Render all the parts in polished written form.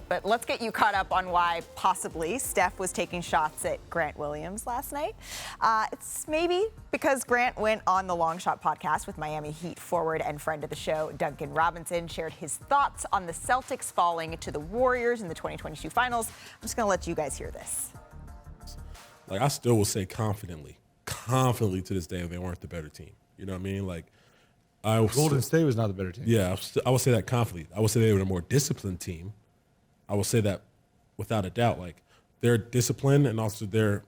But let's get you caught up on why possibly Steph was taking shots at Grant Williams last night. It's maybe because Grant went on the Long Shot podcast with Miami Heat forward and friend of the show, Duncan Robinson, shared his thoughts on the Celtics falling to the Warriors in the 2022 finals. I'm just going to let you guys hear this. Like, I still will say confidently to this day, they weren't the better team. You know what I mean? Like, Golden State was not the better team. Yeah, I would say that confidently. I would say they were a more disciplined team. I will say that without a doubt. Like, their discipline and also their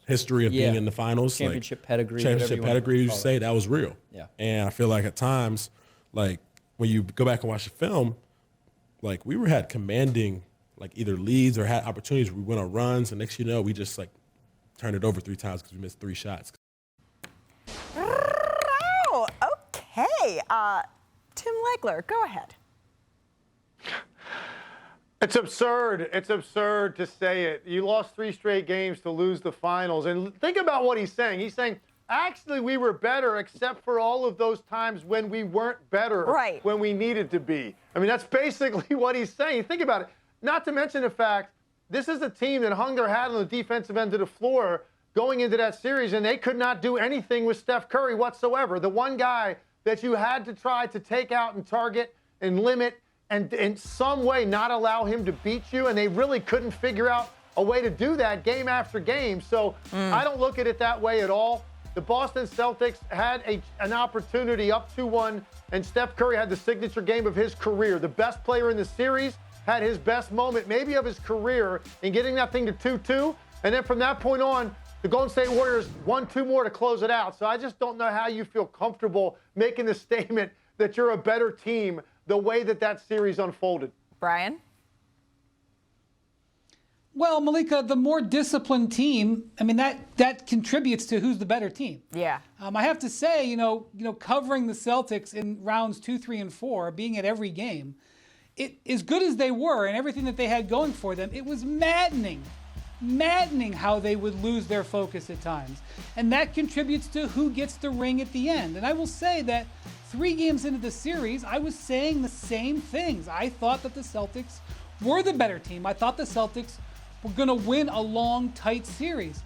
history of being in the finals. Championship pedigree. Championship pedigree, you say, that was real. Yeah. And I feel like at times, like, when you go back and watch the film, like, we had commanding, like, either leads or had opportunities where we went on runs, and next you know, we just, like, turned it over 3 times because we missed 3 shots. Oh, okay. Tim Legler, go ahead. It's absurd. It's absurd to say it. You lost 3 straight games to lose the finals. And think about what he's saying. He's saying, actually, we were better except for all of those times when we weren't better, right, when we needed to be. I mean, that's basically what he's saying. Think about it. Not to mention the fact, this is a team that hung their hat on the defensive end of the floor going into that series, and they could not do anything with Steph Curry whatsoever. The one guy that you had to try to take out and target and limit and in some way not allow him to beat you, and they really couldn't figure out a way to do that game after game. So I don't look at it that way at all. The Boston Celtics had an opportunity up 2-1, and Steph Curry had the signature game of his career. The best player in the series had his best moment, maybe of his career, in getting that thing to 2-2. And then from that point on, the Golden State Warriors won 2 more to close it out. So I just don't know how you feel comfortable making the statement that you're a better team the way that series unfolded. Brian? Well, Malika, the more disciplined team, I mean, that contributes to who's the better team. Yeah. I have to say, you know, covering the Celtics in rounds 2, 3, and 4, being at every game, it, as good as they were and everything that they had going for them, it was maddening how they would lose their focus at times. And that contributes to who gets the ring at the end. And I will say that 3 games into the series, I was saying the same things. I thought that the Celtics were the better team. I thought the Celtics were going to win a long, tight series.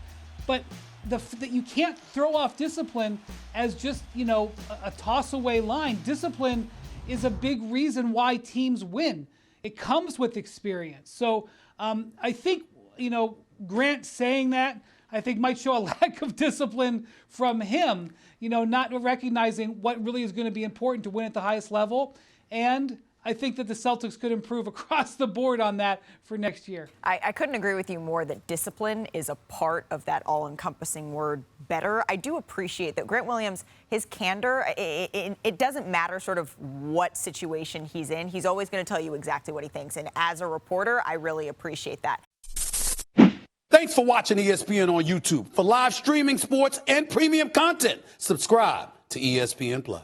But that you can't throw off discipline as just, you know, a toss-away line. Discipline is a big reason why teams win. It comes with experience. So I think, you know, Grant saying that, I think might show a lack of discipline from him, you know, not recognizing what really is going to be important to win at the highest level. And I think that the Celtics could improve across the board on that for next year. I couldn't agree with you more that discipline is a part of that all-encompassing word better. I do appreciate that Grant Williams, his candor, it doesn't matter sort of what situation he's in. He's always going to tell you exactly what he thinks. And as a reporter, I really appreciate that. Thanks for watching ESPN on YouTube. For live streaming sports and premium content, subscribe to ESPN+.